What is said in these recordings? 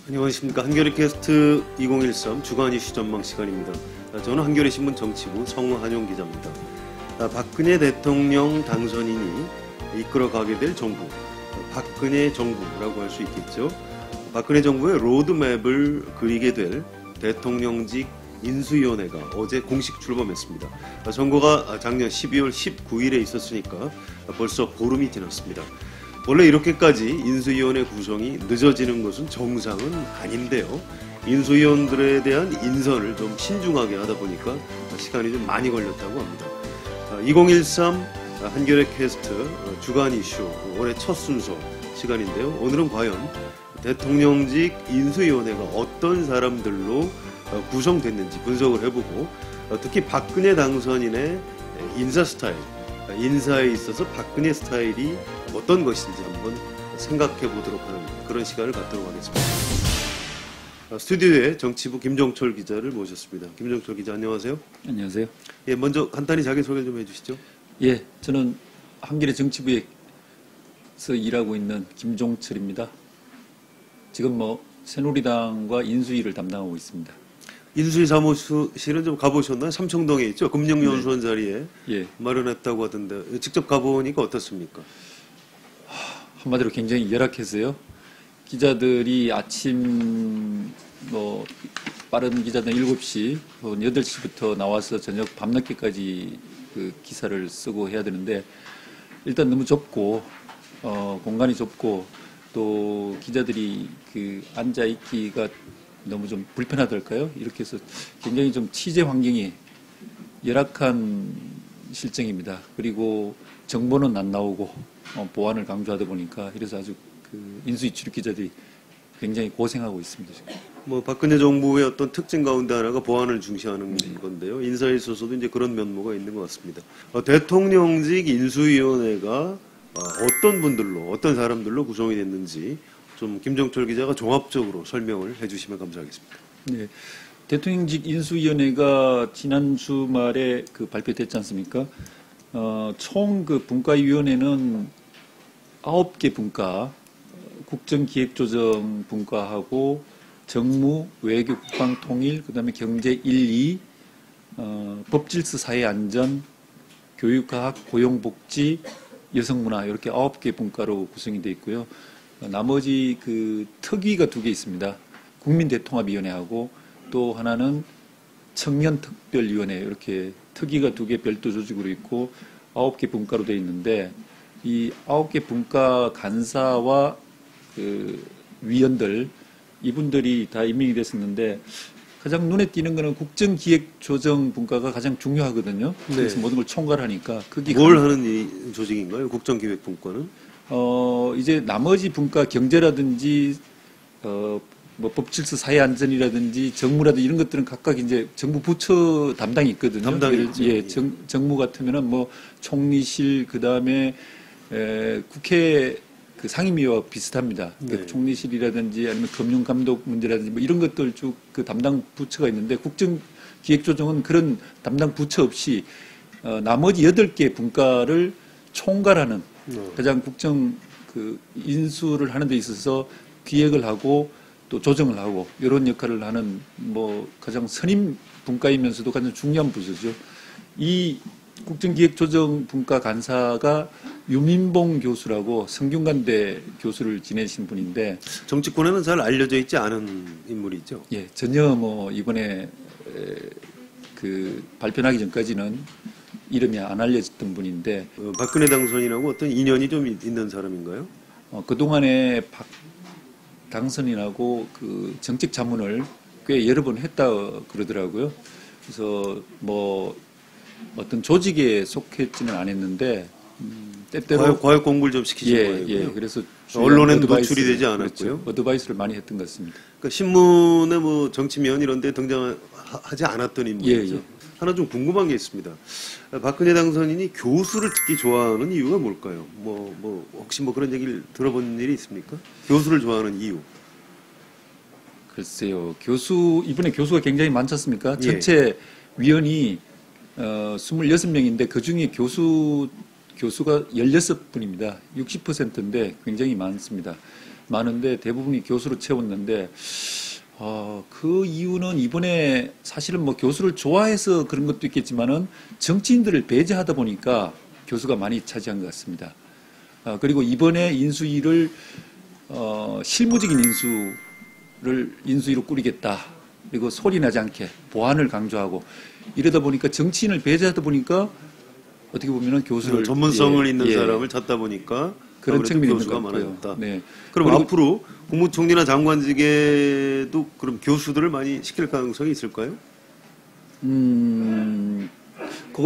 안녕하십니까. 한겨레 캐스트 2013 주간 이슈 전망 시간입니다. 저는 한겨레신문 정치부 성한용 기자입니다. 박근혜 대통령 당선인이 이끌어가게 될 정부, 박근혜 정부라고 할 수 있겠죠. 박근혜 정부의 로드맵을 그리게 될 대통령직 인수위원회가 어제 공식 출범했습니다. 선거가 작년 12월 19일에 있었으니까 벌써 보름이 지났습니다. 원래 이렇게까지 인수위원회 구성이 늦어지는 것은 정상은 아닌데요. 인수위원들에 대한 인선을 좀 신중하게 하다 보니까 시간이 좀 많이 걸렸다고 합니다. 2013 한겨레 캐스트 주간 이슈 올해 첫 순서 시간인데요. 오늘은 과연 대통령직 인수위원회가 어떤 사람들로 구성됐는지 분석을 해보고 특히 박근혜 당선인의 인사 스타일, 인사에 있어서 박근혜 스타일이 어떤 것인지 한번 생각해 보도록 하는 그런 시간을 갖도록 하겠습니다. 스튜디오에 정치부 김종철 기자를 모셨습니다. 김종철 기자 안녕하세요. 안녕하세요. 예, 먼저 간단히 자기소개 좀 해주시죠. 예, 저는 한겨레 정치부에서 일하고 있는 김종철입니다. 지금 새누리당과 인수위를 담당하고 있습니다. 인수위 사무실은 좀 가보셨나요? 삼청동에 있죠. 금융연수원 네. 자리에 예. 마련했다고 하던데 직접 가보니까 어떻습니까? 한마디로 굉장히 열악해서요. 기자들이 아침 빠른 기자들 7시, 8시부터 나와서 저녁 밤늦게까지 그 기사를 쓰고 해야 되는데 일단 너무 좁고 공간이 좁고 또 기자들이 그 앉아 있기가 너무 좀 불편하달까요? 이렇게 해서 굉장히 좀 취재 환경이 열악한 실정입니다. 그리고 정보는 안 나오고 보안을 강조하다 보니까 이래서 아주 그 인수위 출입 기자들이 굉장히 고생하고 있습니다. 지금. 박근혜 정부의 어떤 특징 가운데 하나가 보안을 중시하는 건데요. 인사에 있어서도 이제 그런 면모가 있는 것 같습니다. 대통령직 인수위원회가 어떤 분들로, 어떤 사람들로 구성이 됐는지 좀 김종철 기자가 종합적으로 설명을 해주시면 감사하겠습니다. 네, 대통령직 인수위원회가 지난 주말에 발표됐지 않습니까? 총 분과위원회는 9개 분과, 국정기획조정 분과하고 정무, 외교, 국방, 통일, 그다음에 경제 1, 2, 법질서, 사회안전, 교육과학, 고용복지, 여성문화 이렇게 9개 분과로 구성이 되어 있고요. 나머지 특위가 2개 있습니다. 국민대통합위원회하고 또 하나는 청년특별위원회 이렇게 특위가 2개 별도 조직으로 있고 9개 분과로 되어 있는데 이 9개 분과 간사와 위원들 이분들이 다 임명이 됐었는데 가장 눈에 띄는 거는 국정기획조정 분과가 가장 중요하거든요. 그래서 네. 모든 걸 총괄하니까 뭘 하는 이 조직인가요? 국정기획 분과는? 이제 나머지 분과 경제라든지 법질서 사회안전이라든지 정무라든지 이런 것들은 각각 이제 정부 부처 담당이 있거든요. 담당이 있죠. 예, 정무 같으면은 총리실 그다음에 국회 상임위와 비슷합니다. 네. 총리실이라든지 아니면 금융감독 문제라든지 이런 것들 쭉 담당 부처가 있는데 국정기획조정은 그런 담당 부처 없이 나머지 8개 분과를 총괄하는 가장 국정 인수를 하는 데 있어서 기획을 하고 또 조정을 하고 이런 역할을 하는 가장 선임 분과이면서도 가장 중요한 부서죠. 이 국정기획조정 분과 간사가 유민봉 교수라고 성균관대 교수를 지내신 분인데 정치권에는 잘 알려져 있지 않은 인물이죠. 예, 전혀 이번에 발표하기 전까지는 이름이 안 알려졌던 분인데 박근혜 당선인하고 어떤 인연이 좀 있는 사람인가요? 그동안에 박 당선인하고 정책 자문을 꽤 여러 번 했다 그러더라고요. 그래서 어떤 조직에 속했지는 않았는데 때때로 과외 공부를 좀 시키신 거예요. 예, 그래서 언론에 노출이 되지 않았고요. 그렇죠. 어드바이스를 많이 했던 것 같습니다. 그러니까 신문에 정치면 이런 데 등장하지 않았던 인물이죠. 예. 하나 좀 궁금한 게 있습니다. 박근혜 당선인이 교수를 특히 좋아하는 이유가 뭘까요? 혹시 그런 얘기를 들어본 일이 있습니까? 교수를 좋아하는 이유. 글쎄요. 이번에 교수가 굉장히 많지 않습니까? 예. 전체 위원이 26명인데 그 중에 교수가 16분입니다. 60%인데 굉장히 많습니다. 많은데 대부분이 교수로 채웠는데 그 이유는 이번에 사실은 뭐 교수를 좋아해서 그런 것도 있겠지만은 정치인들을 배제하다 보니까 교수가 많이 차지한 것 같습니다. 그리고 이번에 인수위를 실무적인 인수위로 꾸리겠다. 그리고 소리 나지 않게 보안을 강조하고 이러다 보니까 정치인을 배제하다 보니까 어떻게 보면은 교수를 전문성을 있는 사람을 찾다 보니까 그런 측면이 있는 교수가 것 같고요. 많아졌다. 네. 그럼 앞으로 국무총리나 장관직에도 그럼 교수들을 많이 시킬 가능성이 있을까요? 그건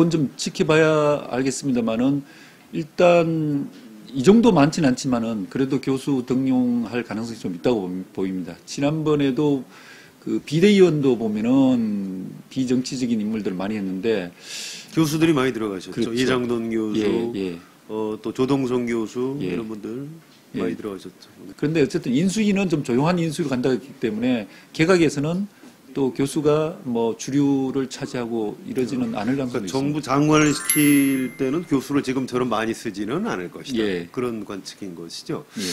좀 지켜봐야 알겠습니다만은 일단 이 정도 많지는 않지만은 그래도 교수 등용할 가능성이 좀 있다고 보입니다. 지난번에도 그 비대위원도 보면은 비정치적인 인물들 많이 했는데 교수들이 많이 들어가셨죠. 그렇죠. 이장돈 교수, 예. 또 조동성 교수 예. 이런 분들 많이 들어가셨죠. 그런데 어쨌든 인수위는 좀 조용한 인수위로 간다기 때문에 개각에서는 또 교수가 뭐 주류를 차지하고 이러지는 않을 가능성이 그러니까 있습니다. 정부 장관을 시킬 때는 교수를 지금처럼 많이 쓰지는 않을 것이다. 예. 그런 관측인 것이죠. 예.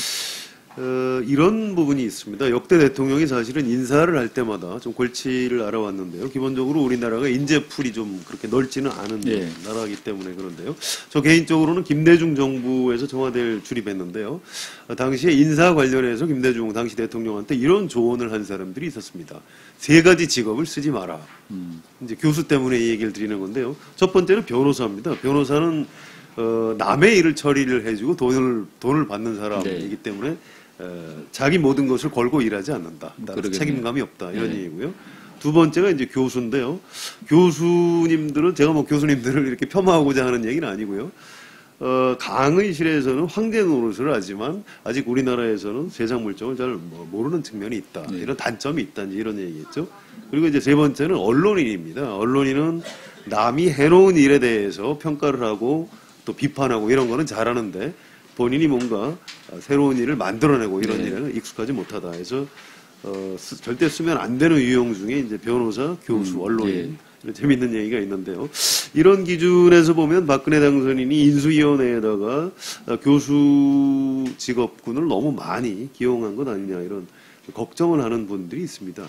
이런 부분이 있습니다. 역대 대통령이 사실은 인사를 할 때마다 좀 골치를 알아왔는데요. 기본적으로 우리나라가 인재풀이 좀 그렇게 넓지는 않은 예. 나라이기 때문에 그런데요. 저 개인적으로는 김대중 정부에서 청와대를 출입했는데요. 당시에 인사 관련해서 김대중 당시 대통령한테 이런 조언을 한 사람들이 있었습니다. 3가지 직업을 쓰지 마라. 이제 교수 때문에 이 얘기를 드리는 건데요. 첫 번째는 변호사입니다. 변호사는 남의 일을 처리를 해주고 돈을 받는 사람이기 때문에 자기 모든 것을 걸고 일하지 않는다. 따라서 책임감이 없다. 이런 얘기고요. 두 번째가 이제 교수인데요. 교수님들은 제가 뭐 교수님들을 이렇게 폄하하고자 하는 얘기는 아니고요. 강의실에서는 황제 노릇을 하지만 아직 우리나라에서는 세상 물정을 잘 모르는 측면이 있다. 이런 단점이 있다. 이런 얘기겠죠. 그리고 이제 세 번째는 언론인입니다. 언론인은 남이 해놓은 일에 대해서 평가를 하고 또 비판하고 이런 거는 잘하는데 본인이 뭔가 새로운 일을 만들어내고 이런 일에는 익숙하지 못하다 해서 절대 쓰면 안 되는 유형 중에 이제 변호사, 교수, 언론인 이런 재밌는 얘기가 있는데요. 이런 기준에서 보면 박근혜 당선인이 인수위원회에다가 교수 직업군을 너무 많이 기용한 것 아니냐 이런 걱정을 하는 분들이 있습니다.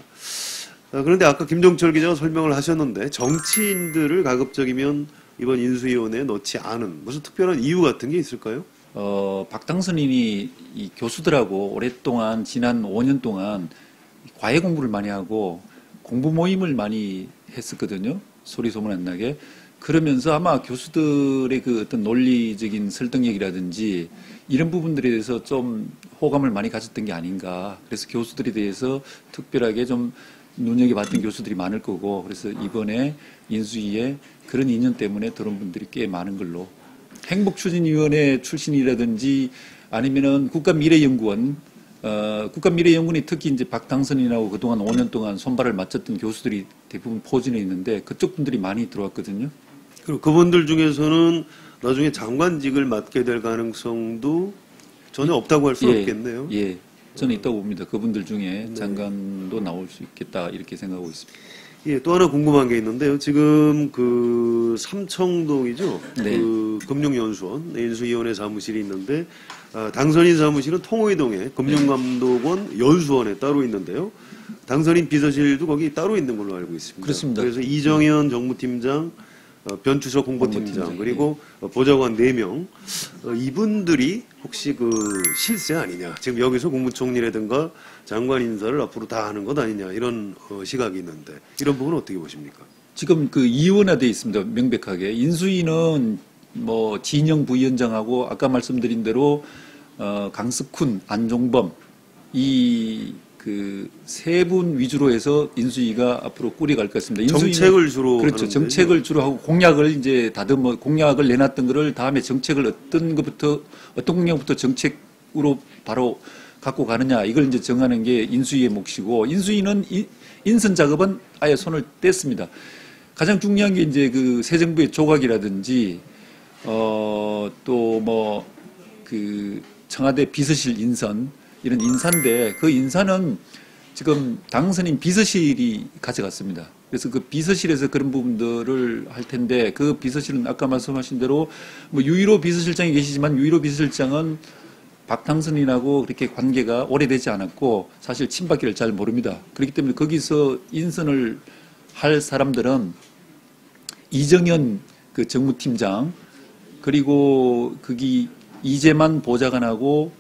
그런데 아까 김종철 기자가 설명을 하셨는데 정치인들을 가급적이면 이번 인수위원회에 넣지 않은 무슨 특별한 이유 같은 게 있을까요? 박 당선인이 이 교수들하고 오랫동안 지난 5년 동안 과외 공부를 많이 하고 공부 모임을 많이 했었거든요. 소리 소문 안 나게. 그러면서 아마 교수들의 그 어떤 논리적인 설득력이라든지 이런 부분들에 대해서 좀 호감을 많이 가졌던 게 아닌가. 그래서 교수들에 대해서 특별하게 좀 눈여겨봤던 교수들이 많을 거고, 그래서 이번에 인수위에 그런 인연 때문에 들어온 분들이 꽤 많은 걸로. 행복추진위원회 출신이라든지 아니면은 국가미래연구원, 국가미래연구원이 특히 이제 박 당선인하고 그동안 5년 동안 손발을 맞췄던 교수들이 대부분 포진해 있는데 그쪽 분들이 많이 들어왔거든요. 그리고 그분들 중에서는 나중에 장관직을 맡게 될 가능성도 전혀 없다고 할 수는 없겠네요. 예, 저는 있다고 봅니다. 그분들 중에 장관도 나올 수 있겠다 이렇게 생각하고 있습니다. 예, 또 하나 궁금한 게 있는데요. 지금 그 삼청동이죠. 네. 그 금융연수원 인수위원회 사무실이 있는데 당선인 사무실은 통의동에 금융감독원 연수원에 따로 있는데요. 당선인 비서실도 거기 따로 있는 걸로 알고 있습니다. 그렇습니다. 그래서 이정현 정무팀장, 변추석 홍보팀장 그리고 보좌관 4명 이분들이 혹시 그 실세 아니냐 지금 여기서 국무총리라든가 장관 인사를 앞으로 다 하는 것 아니냐 이런 시각이 있는데 이런 부분은 어떻게 보십니까? 지금 그 이원화되어 있습니다. 명백하게 인수위는 뭐 진영 부위원장하고 아까 말씀드린 대로 강석훈, 안종범 이 그 세 분 위주로 해서 인수위가 앞으로 꾸려갈 것 같습니다. 정책을 주로 그렇죠. 하는데요. 정책을 주로 하고 공약을 이제 다듬어 공약을 내놨던 거를 다음에 정책을 어떤 공약부터 정책으로 바로 갖고 가느냐 이걸 이제 정하는 게 인수위의 몫이고 인수위는 인선 작업은 아예 손을 뗐습니다. 가장 중요한 게 이제 그 새 정부의 조각이라든지 또 뭐 그 청와대 비서실 인선 이런 인사인데 그 인사는 지금 당선인 비서실이 가져갔습니다. 그래서 그 비서실에서 그런 부분들을 할 텐데 그 비서실은 아까 말씀하신 대로 뭐 유일호 비서실장이 계시지만 유일호 비서실장은 박당선인하고 그렇게 관계가 오래되지 않았고 사실 친박계를 잘 모릅니다. 그렇기 때문에 거기서 인선을 할 사람들은 이정현 그 정무팀장 그리고 거기 이재만 보좌관하고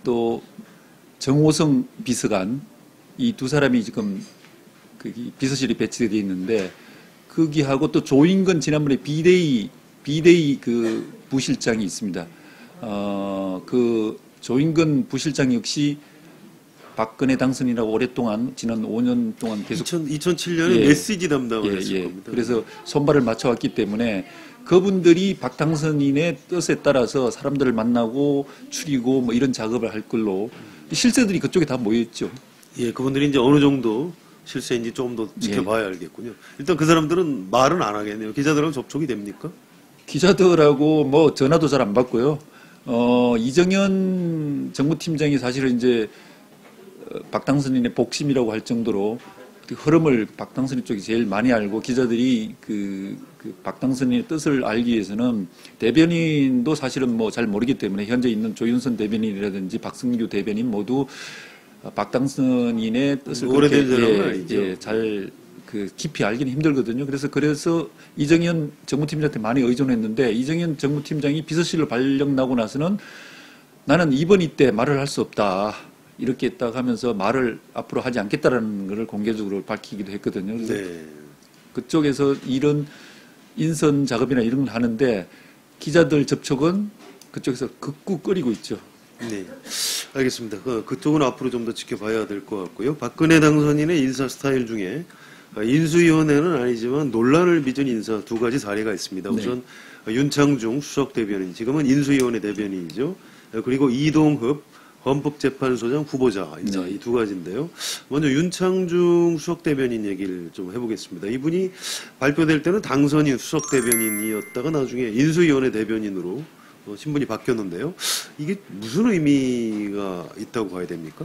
또 정호성 비서관 이 두 사람이 지금 거기 비서실에 배치되어 있는데 거기하고 또 조인근 지난번에 비대위 그 부실장이 있습니다. 그 조인근 부실장 역시 박근혜 당선인이라고 오랫동안 지난 5년 동안 계속 2007년에 예, 메시지 담당을 했을 겁니다. 그래서 손발을 맞춰왔기 때문에 그분들이 박 당선인의 뜻에 따라서 사람들을 만나고 추리고 뭐 이런 작업을 할 걸로 실세들이 그쪽에 다 모여있죠. 예, 그분들이 이제 어느 정도 실세인지 조금 더 지켜봐야 알겠군요. 일단 그 사람들은 말은 안 하겠네요. 기자들하고 접촉이 됩니까? 기자들하고 뭐 전화도 잘 안 받고요. 이정현 정무팀장이 사실은 이제 박당선인의 복심이라고 할 정도로 그 흐름을 박당선인 쪽이 제일 많이 알고 기자들이 그 박당선인의 뜻을 알기 위해서는 대변인도 사실은 뭐 잘 모르기 때문에 현재 있는 조윤선 대변인이라든지 박승규 대변인 모두 박당선인의 뜻을 오래된 사람은 아니죠. 잘 그 깊이 알기는 힘들거든요. 그래서 이정현 정무팀장한테 많이 의존했는데 이정현 정무팀장이 비서실로 발령나고 나서는 나는 이번이 때 말을 할 수 없다. 이렇게 딱 하면서 말을 앞으로 하지 않겠다라는 것을 공개적으로 밝히기도 했거든요. 그래서 네. 그쪽에서 이런 인선 작업이나 이런 걸 하는데 기자들 접촉은 그쪽에서 극구 끓이고 있죠. 네, 알겠습니다. 그쪽은 앞으로 좀 더 지켜봐야 될 것 같고요. 박근혜 당선인의 인사 스타일 중에 인수위원회는 아니지만 논란을 빚은 인사 두 가지 사례가 있습니다. 우선 윤창중 수석 대변인, 지금은 인수위원회 대변인이죠. 그리고 이동흡 헌법재판소장 후보자 인사 이 두 가지인데요. 먼저 윤창중 수석 대변인 얘기를 좀 해보겠습니다. 이분이 발표될 때는 당선인 수석 대변인이었다가 나중에 인수위원회 대변인으로 신분이 바뀌었는데요. 이게 무슨 의미가 있다고 봐야 됩니까?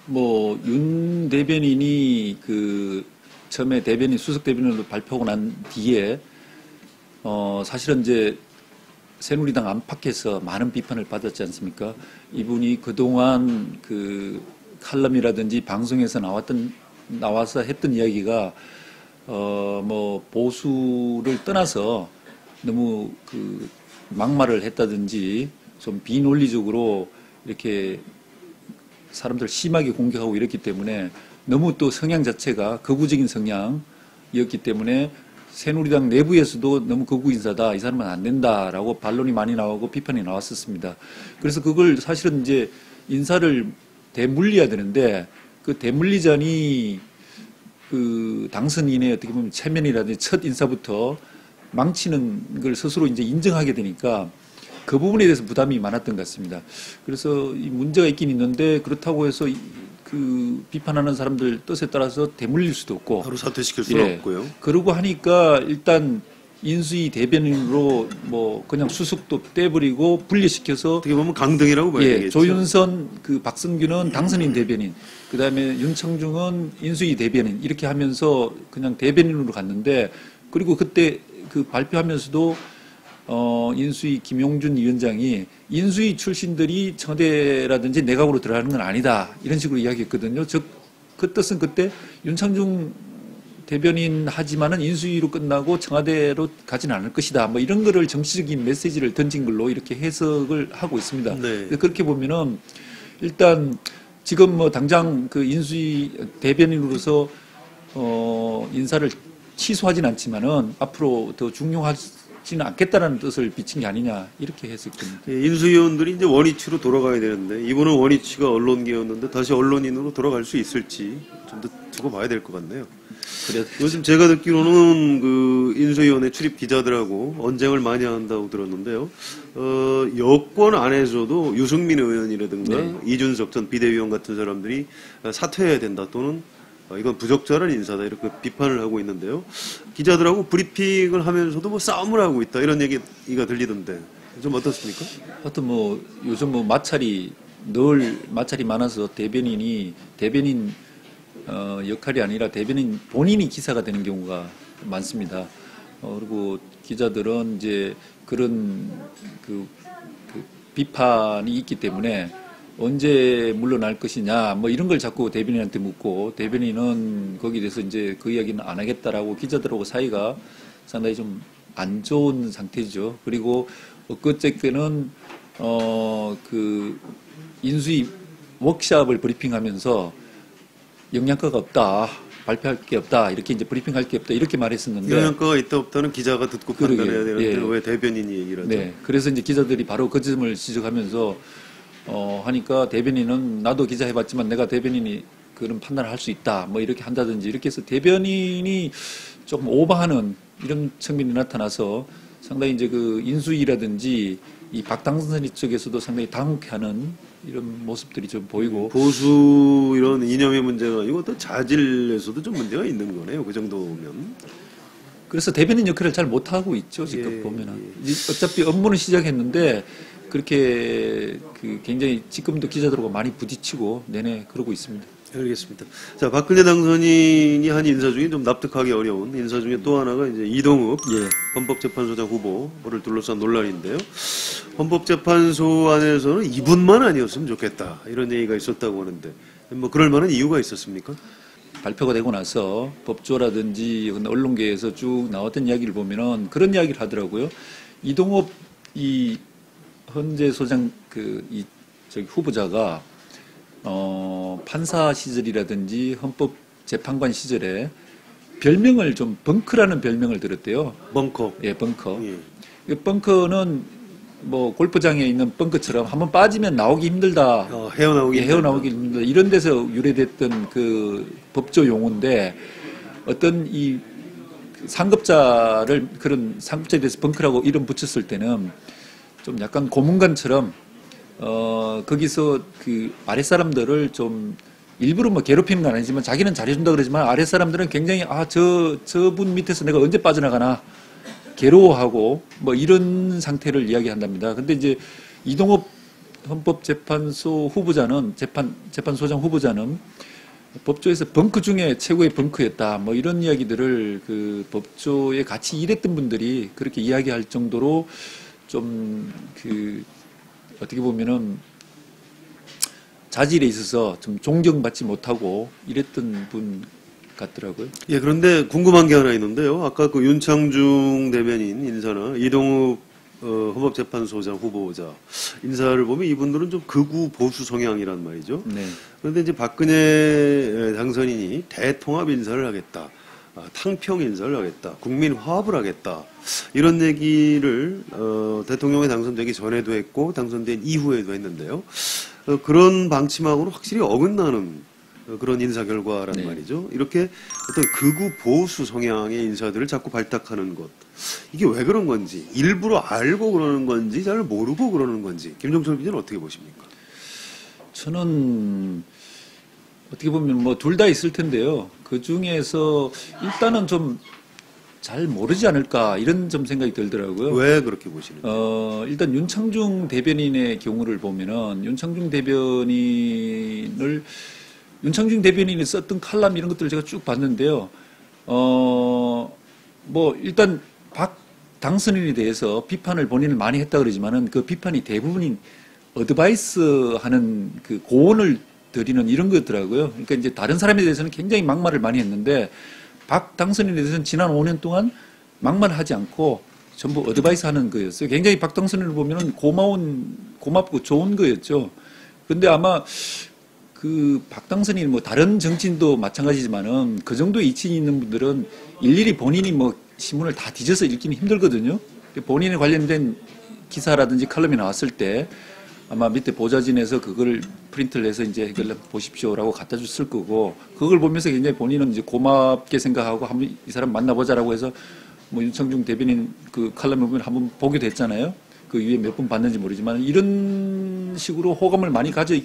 뭐 윤 대변인이 그 처음에 대변인 수석 대변인으로 발표하고 난 뒤에 사실은 이제 새누리당 안팎에서 많은 비판을 받았지 않습니까? 이분이 그동안 그 칼럼이라든지 방송에서 나와서 했던 이야기가 뭐 보수를 떠나서 너무 그 막말을 했다든지 좀 비논리적으로 이렇게 사람들 심하게 공격하고 이랬기 때문에 너무 또 성향 자체가 극우적인 성향이었기 때문에 새누리당 내부에서도 너무 극우 인사다, 이 사람은 안 된다라고 반론이 많이 나오고 비판이 나왔었습니다. 그래서 그걸 사실은 이제 인사를 대물리해야 되는데 그 대물리자니 그 당선인의 어떻게 보면 체면이라든지 첫 인사부터 망치는 걸 스스로 이제 인정하게 되니까 그 부분에 대해서 부담이 많았던 것 같습니다. 그래서 이 문제가 있긴 있는데 그렇다고 해서 그 비판하는 사람들 뜻에 따라서 대물릴 수도 없고 바로 사퇴시킬 수는 없고요. 그러고 하니까 일단 인수위 대변인으로 뭐 그냥 수석도 떼버리고 분리시켜서 어떻게 보면 강등이라고 봐야 되겠죠. 조윤선 그 박승규는 당선인 대변인, 그다음에 윤창중은 인수위 대변인 이렇게 하면서 그냥 대변인으로 갔는데 그리고 그때 그 발표하면서도 인수위 김용준 위원장이 인수위 출신들이 청와대라든지 내각으로 들어가는 건 아니다 이런 식으로 이야기했거든요. 즉 그 뜻은 그때 윤창중 대변인 하지만은 인수위로 끝나고 청와대로 가지는 않을 것이다. 뭐 이런 거를 정치적인 메시지를 던진 걸로 이렇게 해석을 하고 있습니다. 네. 그렇게 보면은 일단 지금 뭐 당장 그 인수위 대변인으로서 인사를 취소하진 않지만은 앞으로 더 중용하지는 않겠다라는 뜻을 비친 게 아니냐 이렇게 해석됩니다. 인수위원들이 이제 원위치로 돌아가야 되는데 이번은 원위치가 언론계였는데 다시 언론인으로 돌아갈 수 있을지 좀 더 두고 봐야 될 것 같네요. 요즘 제가 듣기로는 그 인수위원회 출입 기자들하고 언쟁을 많이 한다고 들었는데요. 여권 안에서도 유승민 의원이라든가 이준석 전 비대위원 같은 사람들이 사퇴해야 된다 또는 이건 부적절한 인사다 이렇게 비판을 하고 있는데요. 기자들하고 브리핑을 하면서도 뭐 싸움을 하고 있다 이런 얘기가 들리던데 좀 어떻습니까? 하여튼 뭐 요즘 뭐 늘 마찰이 많아서 대변인 역할이 아니라 대변인 본인이 기사가 되는 경우가 많습니다. 그리고 기자들은 이제 그런 비판이 있기 때문에 언제 물러날 것이냐 뭐 이런 걸 자꾸 대변인한테 묻고 대변인은 거기에 대해서 이제 그 이야기는 안 하겠다라고 기자들하고 사이가 상당히 좀 안 좋은 상태죠. 그리고 엊그저께는 그 인수위 워크샵을 브리핑하면서 영양가가 없다. 발표할 게 없다. 이렇게 이제 브리핑할 게 없다. 이렇게 말했었는데. 영양가가 있다 없다는 기자가 듣고 판단해야 되는데 예. 왜 대변인이 얘기를 하죠? 네. 그래서 이제 기자들이 바로 그 점을 지적하면서 하니까 대변인은 나도 기자 해봤지만 내가 대변인이 그런 판단을 할 수 있다. 뭐 이렇게 한다든지 이렇게 해서 대변인이 조금 오버하는 이런 측면이 나타나서 상당히 이제 그 인수위라든지 이 박당선 쪽에서도 상당히 당혹해하는 이런 모습들이 좀 보이고 보수 이런 이념의 문제가 아니고 또 자질에서도 좀 문제가 있는 거네요. 그 정도면. 그래서 대변인 역할을 잘 못하고 있죠. 지금 보면은 어차피 업무는 시작했는데 그렇게 그 굉장히 지금도 기자들하고 많이 부딪히고 내내 그러고 있습니다. 알겠습니다. 자, 박근혜 당선인이 한 인사 중에 좀 납득하기 어려운 인사 중에 또 하나가 이제 이동욱 헌법재판소장 후보를 둘러싼 논란인데요. 헌법재판소 안에서는 이분만 아니었으면 좋겠다 이런 얘기가 있었다고 하는데 뭐 그럴 만한 이유가 있었습니까? 발표가 되고 나서 법조라든지 언론계에서 쭉 나왔던 이야기를 보면은 그런 이야기를 하더라고요. 이동욱 이 헌재 소장 저기 후보자가 판사 시절이라든지 헌법재판관 시절에 별명을 좀 벙커라는 별명을 들었대요. 벙커. 예, 벙커. 이 벙커는 뭐 골프장에 있는 벙커처럼 한번 빠지면 나오기 힘들다. 헤어나오기 힘들다. 이런 데서 유래됐던 그 법조 용어인데 어떤 이 상급자를 그런 상급자에 대해서 벙커라고 이름 붙였을 때는 좀 약간 고문관처럼 거기서 그 아랫사람들을 좀 일부러 뭐 괴롭히는 건 아니지만 자기는 잘해준다 그러지만 아랫사람들은 굉장히 저분 밑에서 내가 언제 빠져나가나 괴로워하고 뭐 이런 상태를 이야기한답니다. 근데 이제 이동욱 헌법재판소 후보자는 재판소장 후보자는 법조에서 벙커 중에 최고의 벙커였다. 뭐 이런 이야기들을 그 법조에 같이 일했던 분들이 그렇게 이야기할 정도로 좀 그 어떻게 보면은 자질에 있어서 좀 존경받지 못하고 이랬던 분 같더라고요. 예, 그런데 궁금한 게 하나 있는데요. 아까 그 윤창중 대변인 인사나 이동욱 헌법재판소장 후보자 인사를 보면 이분들은 좀 극우 보수 성향이란 말이죠. 네. 그런데 이제 박근혜 당선인이 대통합 인사를 하겠다. 탕평 인사를 하겠다. 국민 화합을 하겠다. 이런 얘기를 대통령에 당선되기 전에도 했고 당선된 이후에도 했는데요. 그런 방침하고는 확실히 어긋나는 그런 인사 결과란 네. 말이죠. 이렇게 어떤 극우 보수 성향의 인사들을 자꾸 발탁하는 것. 이게 왜 그런 건지, 일부러 알고 그러는 건지, 잘 모르고 그러는 건지, 김종철 기자는 어떻게 보십니까? 저는 어떻게 보면 뭐 둘 다 있을 텐데요. 그 중에서 일단은 좀 잘 모르지 않을까 이런 좀 생각이 들더라고요. 왜 그렇게 보시는가요? 일단 윤창중 대변인의 경우를 보면은 윤창중 대변인이 썼던 칼럼 이런 것들을 제가 쭉 봤는데요. 뭐 일단 박 당선인에 대해서 비판을 본인을 많이 했다 그러지만은 그 비판이 대부분이 어드바이스 하는 그 고언을 드리는 이런 거였더라고요. 그러니까 이제 다른 사람에 대해서는 굉장히 막말을 많이 했는데 박 당선인에 대해서는 지난 5년 동안 막말을 하지 않고 전부 어드바이스 하는 거였어요. 굉장히 박 당선인을 보면은 고맙고 좋은 거였죠. 근데 아마 그 박 당선인 뭐 다른 정치인도 마찬가지지만은 그 정도 이치이 있는 분들은 일일이 본인이 뭐 신문을 다 뒤져서 읽기는 힘들거든요. 본인에 관련된 기사라든지 칼럼이 나왔을 때 아마 밑에 보좌진에서 그걸 프린트를 해서 이제 이걸 보십시오라고 갖다 줬을 거고 그걸 보면서 굉장히 본인은 이제 고맙게 생각하고 한번 이 사람 만나보자라고 해서 뭐 윤창중 대변인 그 칼럼을 보면 한번 보기도 했잖아요. 그 위에 몇 번 봤는지 모르지만 이런 식으로 호감을 많이 가져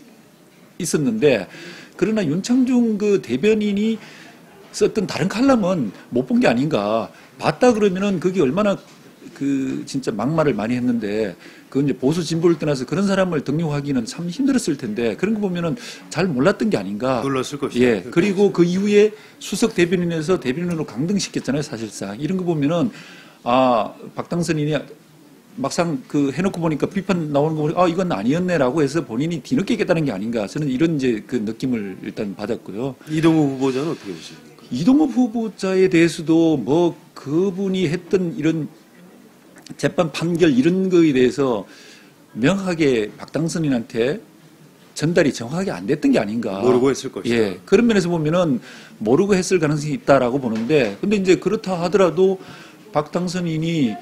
있었는데 그러나 윤창중 그 대변인이 썼던 다른 칼럼은 못 본 게 아닌가. 봤다 그러면은 그게 얼마나 그 진짜 막말을 많이 했는데 그건 이제 보수 진보를 떠나서 그런 사람을 등용하기는 참 힘들었을 텐데 그런 거 보면은 잘 몰랐던 게 아닌가. 놀랐을 것이다. 예. 그리고 그 이후에 수석 대변인에서 대변인으로 강등시켰잖아요, 사실상. 이런 거 보면은 박 당선인이 막상 그 해놓고 보니까 비판 나오는 거 보니까 이건 아니었네라고 해서 본인이 뒤늦게 깨달은 게 아닌가. 저는 이런 이제 그 느낌을 일단 받았고요. 이동욱 후보자는 어떻게 보십니까? 이동욱 후보자에 대해서도 뭐 그분이 했던 이런 재판 판결 이런 거에 대해서 명확하게 박당선인한테 전달이 정확하게 안 됐던 게 아닌가. 모르고 했을 것이다. 예. 그런 면에서 보면은 모르고 했을 가능성이 있다라고 보는데, 근데 이제 그렇다 하더라도 박당선인이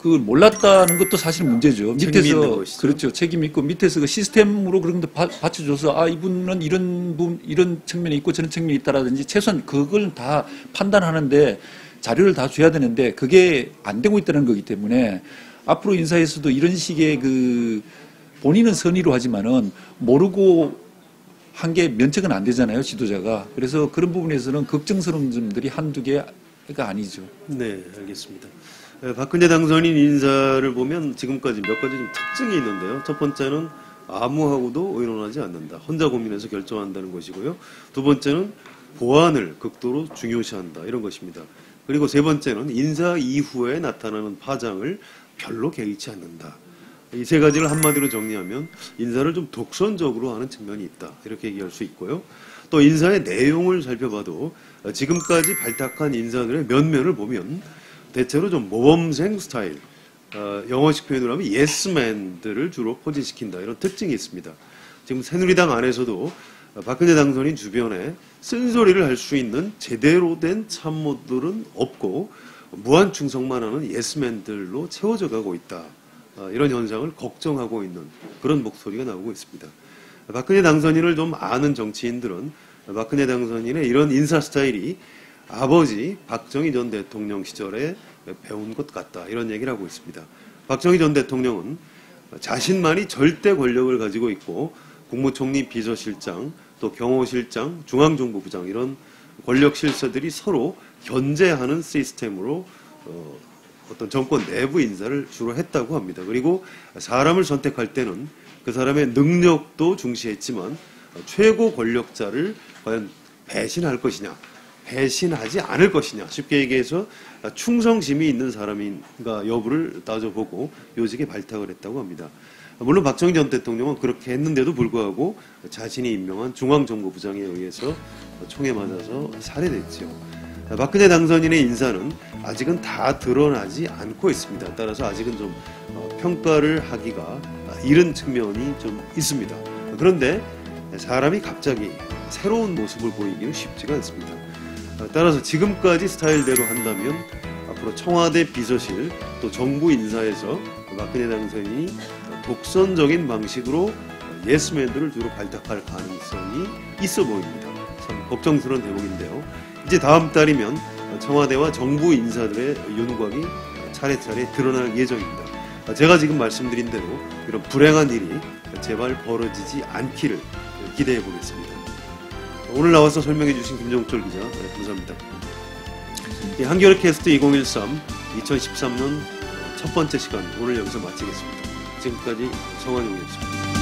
그 몰랐다는 것도 사실 문제죠. 책임이 있는 것이죠. 그렇죠. 책임 있고 밑에서 그 시스템으로 그런 거 받쳐줘서 이분은 이런 측면이 있고 저런 측면이 있다라든지 최소한 그걸 다 판단하는데 자료를 다 줘야 되는데 그게 안 되고 있다는 거기 때문에 앞으로 인사에서도 이런 식의 그 본인은 선의로 하지만은 모르고 한 게 면책은 안 되잖아요, 지도자가. 그래서 그런 부분에서는 걱정스러운 점들이 한두 개가 아니죠. 네, 알겠습니다. 박근혜 당선인 인사를 보면 지금까지 몇 가지 좀 특징이 있는데요. 첫 번째는 아무하고도 의논하지 않는다. 혼자 고민해서 결정한다는 것이고요. 두 번째는 보안을 극도로 중요시한다. 이런 것입니다. 그리고 세 번째는 인사 이후에 나타나는 파장을 별로 개의치 않는다. 이 세 가지를 한마디로 정리하면 인사를 좀 독선적으로 하는 측면이 있다. 이렇게 얘기할 수 있고요. 또 인사의 내용을 살펴봐도 지금까지 발탁한 인사들의 면면을 보면 대체로 좀 모범생 스타일, 영어식 표현으로 하면 예스맨들을 주로 포진시킨다. 이런 특징이 있습니다. 지금 새누리당 안에서도 박근혜 당선인 주변에 쓴소리를 할 수 있는 제대로 된 참모들은 없고 무한 충성만 하는 예스맨들로 채워져 가고 있다. 이런 현상을 걱정하고 있는 그런 목소리가 나오고 있습니다. 박근혜 당선인을 좀 아는 정치인들은 박근혜 당선인의 이런 인사 스타일이 아버지 박정희 전 대통령 시절에 배운 것 같다. 이런 얘기를 하고 있습니다. 박정희 전 대통령은 자신만이 절대 권력을 가지고 있고 국무총리 비서실장, 또 경호실장, 중앙정보부장 이런 권력 실세들이 서로 견제하는 시스템으로 어떤 정권 내부 인사를 주로 했다고 합니다. 그리고 사람을 선택할 때는 그 사람의 능력도 중시했지만 최고 권력자를 과연 배신할 것이냐, 배신하지 않을 것이냐, 쉽게 얘기해서 충성심이 있는 사람인가 여부를 따져보고 요직에 발탁을 했다고 합니다. 물론 박정희 전 대통령은 그렇게 했는데도 불구하고 자신이 임명한 중앙정보부장에 의해서 총에 맞아서 살해됐죠. 박근혜 당선인의 인사는 아직은 다 드러나지 않고 있습니다. 따라서 아직은 좀 평가를 하기가 이른 측면이 좀 있습니다. 그런데 사람이 갑자기 새로운 모습을 보이기는 쉽지가 않습니다. 따라서 지금까지 스타일대로 한다면 앞으로 청와대 비서실 또 정부 인사에서 박근혜 당선인이 독선적인 방식으로 예스맨들을 주로 발탁할 가능성이 있어 보입니다. 참 걱정스러운 대목인데요. 이제 다음 달이면 청와대와 정부 인사들의 윤곽이 차례차례 드러날 예정입니다. 제가 지금 말씀드린 대로 이런 불행한 일이 제발 벌어지지 않기를 기대해 보겠습니다. 오늘 나와서 설명해 주신 김종철 기자 감사합니다. 한겨레 캐스트 2013 2013년 첫 번째 시간 오늘 여기서 마치겠습니다. 지금까지 성환용이었습니다.